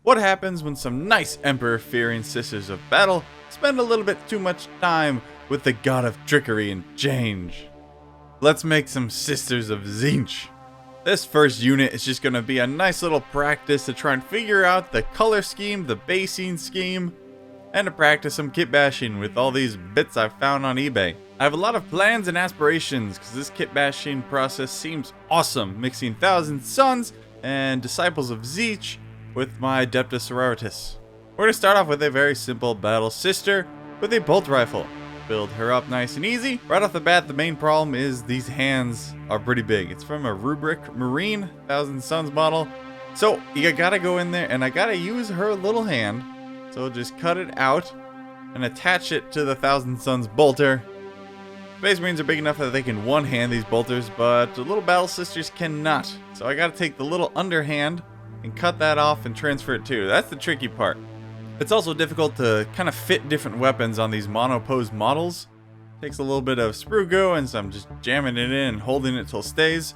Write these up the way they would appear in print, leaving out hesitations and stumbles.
What happens when some nice Emperor-fearing Sisters of Battle spend a little bit too much time with the god of trickery and change? Let's make some Sisters of Tzeentch. This first unit is just going to be a nice little practice to try and figure out the color scheme, the basing scheme, and to practice some kit bashing with all these bits I've found on eBay. I have a lot of plans and aspirations because this kit bashing process seems awesome, mixing Thousand Sons and Disciples of Tzeentch with my Adepta Sororitas. We're going to start off with a very simple battle sister with a bolt rifle. Build her up nice and easy. Right off the bat, the main problem is these hands are pretty big. It's from a Rubric Marine Thousand Sons model. So you gotta go in there and I gotta use her little hand. So just cut it out and attach it to the Thousand Sons bolter. Space Marines are big enough that they can one-hand these bolters, but the little battle sisters cannot. So I gotta take the little underhand and cut that off and transfer it too. That's the tricky part. It's also difficult to kind of fit different weapons on these monopose models. Takes a little bit of sprue glue and some just jamming it in and holding it till it stays.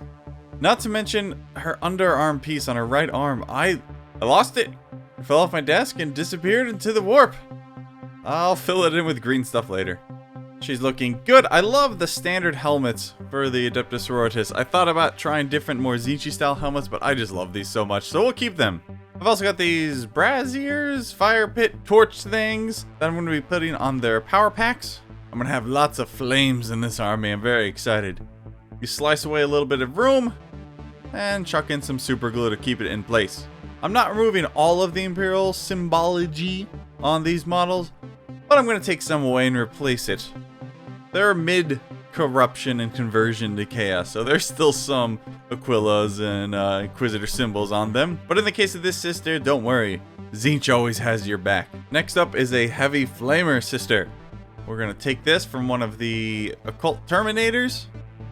Not to mention her underarm piece on her right arm. I lost it. It fell off my desk and disappeared into the warp. I'll fill it in with green stuff later. She's looking good. I love the standard helmets for the Adepta Sororitas. I thought about trying different, more Tzeentch style helmets, but I just love these so much, so we'll keep them. I've also got these braziers, fire pit, torch things that I'm going to be putting on their power packs. I'm going to have lots of flames in this army. I'm very excited. You slice away a little bit of room and chuck in some super glue to keep it in place. I'm not removing all of the Imperial symbology on these models, but I'm going to take some away and replace it. They're mid-corruption and conversion to chaos, so there's still some Aquilas and Inquisitor symbols on them. But in the case of this sister, don't worry. Tzeentch always has your back. Next up is a heavy flamer sister. We're going to take this from one of the occult terminators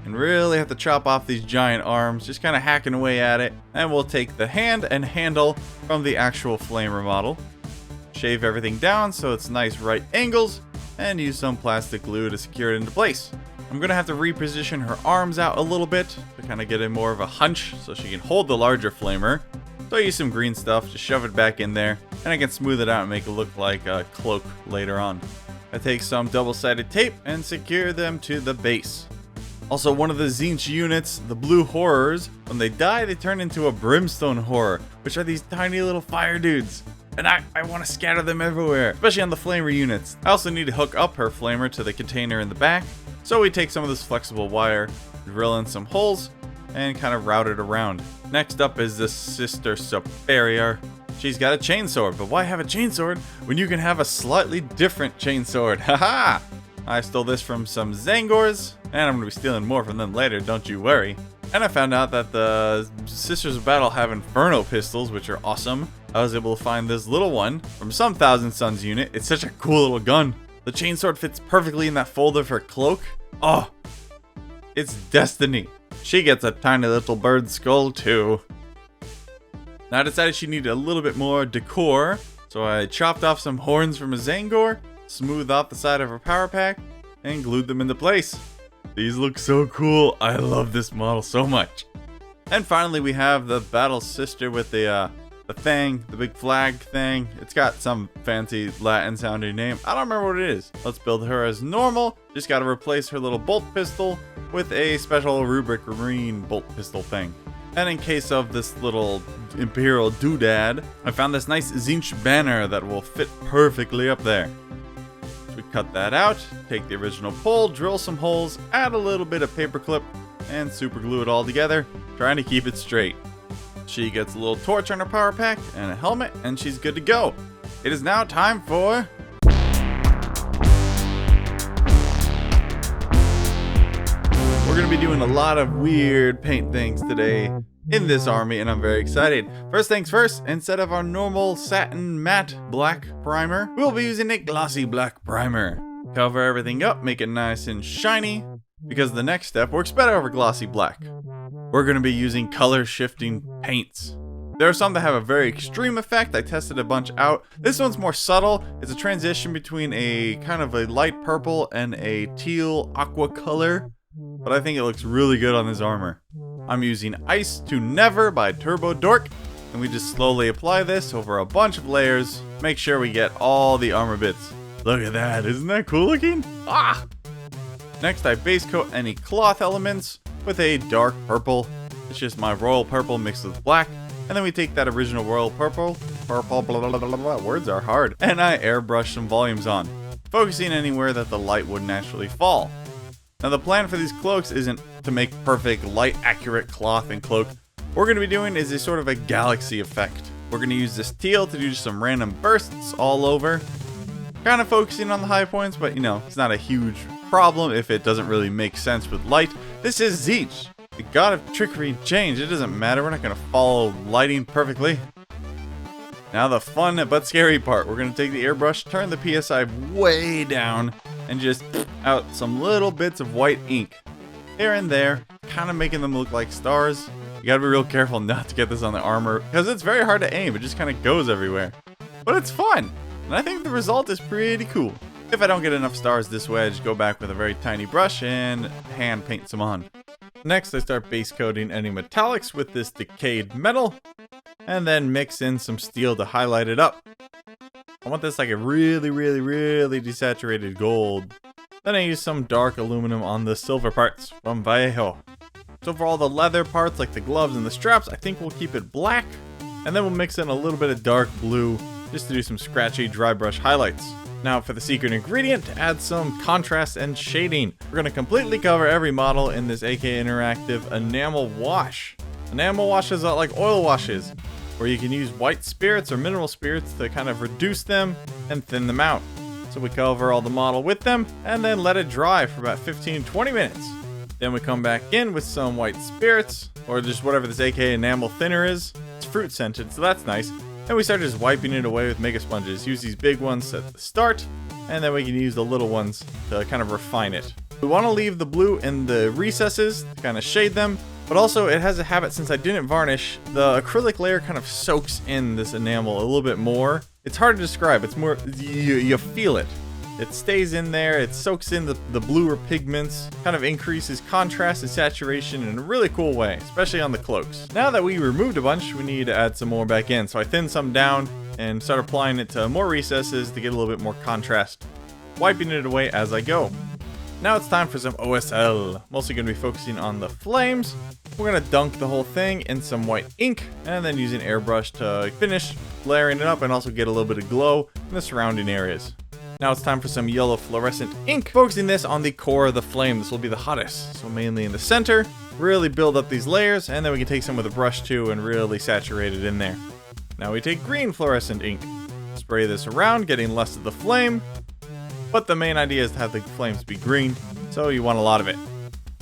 and really have to chop off these giant arms, just kind of hacking away at it. And we'll take the hand and handle from the actual flamer model. Shave everything down so it's nice right angles, and use some plastic glue to secure it into place. I'm going to have to reposition her arms out a little bit to kind of get a more of a hunch so she can hold the larger flamer. So I use some green stuff to shove it back in there, and I can smooth it out and make it look like a cloak later on. I take some double-sided tape and secure them to the base. Also, one of the Tzeentch units, the Blue Horrors, when they die, they turn into a Brimstone Horror, which are these tiny little fire dudes. And I want to scatter them everywhere, especially on the flamer units. I also need to hook up her flamer to the container in the back. So we take some of this flexible wire, drill in some holes, and kind of route it around. Next up is the Sister Superior. She's got a chainsword, but why have a chainsword when you can have a slightly different chainsword? Haha! I stole this from some Zangors, and I'm going to be stealing more from them later, don't you worry. And I found out that the Sisters of Battle have Inferno pistols, which are awesome. I was able to find this little one from some Thousand Sons unit. It's such a cool little gun. The chainsword fits perfectly in that fold of her cloak. Oh, it's destiny. She gets a tiny little bird skull too. Now I decided she needed a little bit more decor, so I chopped off some horns from a Zangor, smoothed off the side of her power pack, and glued them into place. These look so cool. I love this model so much. And finally we have the battle sister with the thing, the big flag thing. It's got some fancy Latin sounding name. I don't remember what it is. Let's build her as normal. Just got to replace her little bolt pistol with a special Rubric Marine bolt pistol thing. And in case of this little Imperial doodad, I found this nice Tzeentch banner that will fit perfectly up there. We cut that out, take the original pole, drill some holes, add a little bit of paperclip, and super glue it all together, trying to keep it straight. She gets a little torch on her power pack and a helmet, and she's good to go. It is now time for... We're going to be doing a lot of weird paint things today in this army, and I'm very excited. First things first, instead of our normal satin matte black primer, we'll be using a glossy black primer. Cover everything up, make it nice and shiny, because the next step works better over glossy black. We're going to be using color shifting paints. There are some that have a very extreme effect. I tested a bunch out. This one's more subtle. It's a transition between a kind of a light purple and a teal aqua color, but I think it looks really good on this armor. I'm using Ice to Never by Turbo Dork, And we just slowly apply this over a bunch of layers. Make sure we get all the armor bits. Look at that, isn't that cool looking? Ah! Next, I base coat any cloth elements with a dark purple. It's just my royal purple mixed with black. And then we take that original royal purple, blah, blah, blah, blah, words are hard, and I airbrush some volumes on, focusing anywhere that the light would naturally fall. Now the plan for these cloaks isn't to make perfect light accurate cloth and cloak. What we're going to be doing is a sort of a galaxy effect. We're going to use this teal to do some random bursts all over. Kind of focusing on the high points, but you know, it's not a huge problem if it doesn't really make sense with light. This is Tzeentch, the god of trickery and change. It doesn't matter, we're not going to follow lighting perfectly. Now the fun but scary part. We're going to take the airbrush, turn the PSI way down, and just out some little bits of white ink. Here and there, kind of making them look like stars. You gotta be real careful not to get this on the armor, because it's very hard to aim. It just kind of goes everywhere. But it's fun, and I think the result is pretty cool. If I don't get enough stars this way, I just go back with a very tiny brush and hand paint some on. Next, I start base coating any metallics with this decayed metal, and then mix in some steel to highlight it up. I want this like a really desaturated gold. Then I use some dark aluminum on the silver parts from Vallejo. So for all the leather parts like the gloves and the straps, I think we'll keep it black. And then we'll mix in a little bit of dark blue just to do some scratchy dry brush highlights. Now for the secret ingredient, to add some contrast and shading. We're going to completely cover every model in this AK Interactive enamel wash. Enamel wash is like oil washes, where you can use white spirits or mineral spirits to kind of reduce them and thin them out. So we cover all the model with them and then let it dry for about 15-20 minutes. Then we come back in with some white spirits, or just whatever this AK enamel thinner is. It's fruit scented, so that's nice. And we start just wiping it away with mega sponges. Use these big ones at the start, and then we can use the little ones to kind of refine it. We want to leave the blue in the recesses to kind of shade them, but also it has a habit, since I didn't varnish, the acrylic layer kind of soaks in this enamel a little bit more. It's hard to describe, it's more, you feel it. It stays in there, it soaks in the bluer pigments, kind of increases contrast and saturation in a really cool way, especially on the cloaks. Now that we removed a bunch, we need to add some more back in. So I thinned some down and start applying it to more recesses to get a little bit more contrast, wiping it away as I go. Now it's time for some OSL. Mostly going to be focusing on the flames. We're going to dunk the whole thing in some white ink, and then use an airbrush to finish layering it up and also get a little bit of glow in the surrounding areas. Now it's time for some yellow fluorescent ink, focusing this on the core of the flame. This will be the hottest, so mainly in the center. Really build up these layers, and then we can take some with a brush too and really saturate it in there. Now we take green fluorescent ink, spray this around, getting less of the flame, but the main idea is to have the flames be green, so you want a lot of it.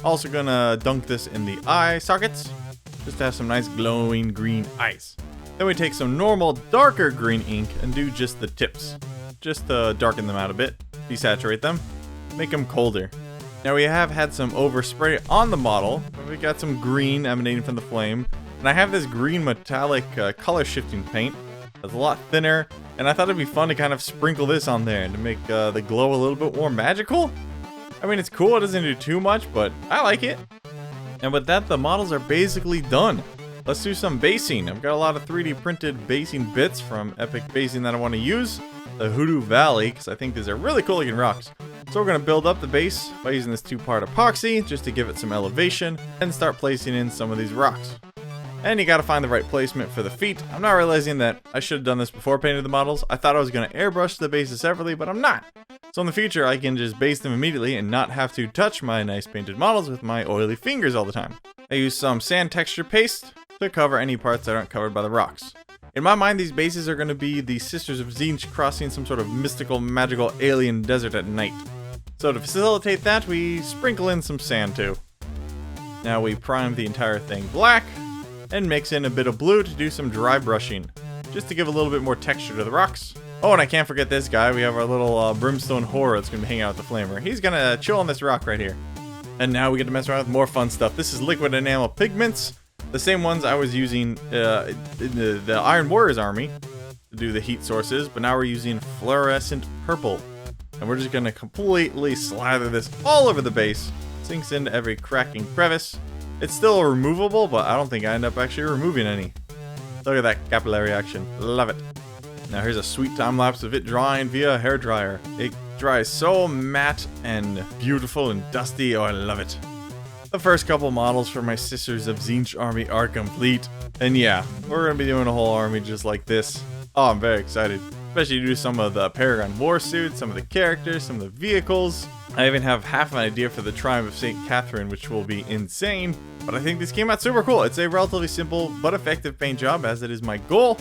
Also gonna dunk this in the eye sockets, just to have some nice glowing green eyes. Then we take some normal darker green ink and do just the tips, just to darken them out a bit, desaturate them, make them colder. Now we have had some overspray on the model, we got some green emanating from the flame, and I have this green metallic color shifting paint that's a lot thinner, and I thought it'd be fun to kind of sprinkle this on there to make the glow a little bit more magical. I mean, it's cool, it doesn't do too much, but I like it. And with that, the models are basically done. Let's do some basing. I've got a lot of 3D printed basing bits from Epic Basing that I want to use. The Hoodoo Valley, because I think these are really cool looking rocks. So we're going to build up the base by using this 2-part epoxy just to give it some elevation and start placing in some of these rocks. And you got to find the right placement for the feet. I'm not realizing that I should have done this before painting the models. I thought I was going to airbrush the bases separately, but I'm not. So in the future I can just base them immediately and not have to touch my nice painted models with my oily fingers all the time. I use some sand texture paste to cover any parts that aren't covered by the rocks. In my mind, these bases are going to be the Sisters of Tzeentch crossing some sort of mystical, magical alien desert at night. So to facilitate that, we sprinkle in some sand too. Now we prime the entire thing black, and mix in a bit of blue to do some dry brushing, just to give a little bit more texture to the rocks. Oh, and I can't forget this guy. We have our little brimstone horror that's going to be hanging out with the flamer. He's going to chill on this rock right here. And now we get to mess around with more fun stuff. This is liquid enamel pigments. The same ones I was using in the Iron Warriors army to do the heat sources, but now we're using fluorescent purple. And we're just going to completely slather this all over the base. Sinks into every crack and crevice. It's still removable, but I don't think I end up actually removing any. Look at that capillary action. Love it. Now here's a sweet time lapse of it drying via a hairdryer. It dries so matte and beautiful and dusty. Oh, I love it. The first couple models for my Sisters of Tzeentch Army are complete. And yeah, we're going to be doing a whole army just like this. Oh, I'm very excited. Especially to do some of the Paragon war suits, some of the characters, some of the vehicles. I even have half an idea for the Triumph of St. Catherine, which will be insane. But I think this came out super cool. It's a relatively simple but effective paint job, as it is my goal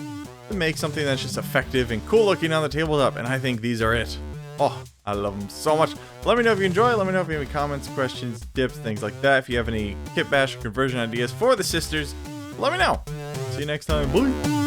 to make something that's just effective and cool looking on the tabletop. And I think these are it. Oh, I love them so much. Let me know if you enjoy. Let me know if you have any comments, questions, tips, things like that. If you have any Kitbash or conversion ideas for the sisters, let me know. See you next time. Bye.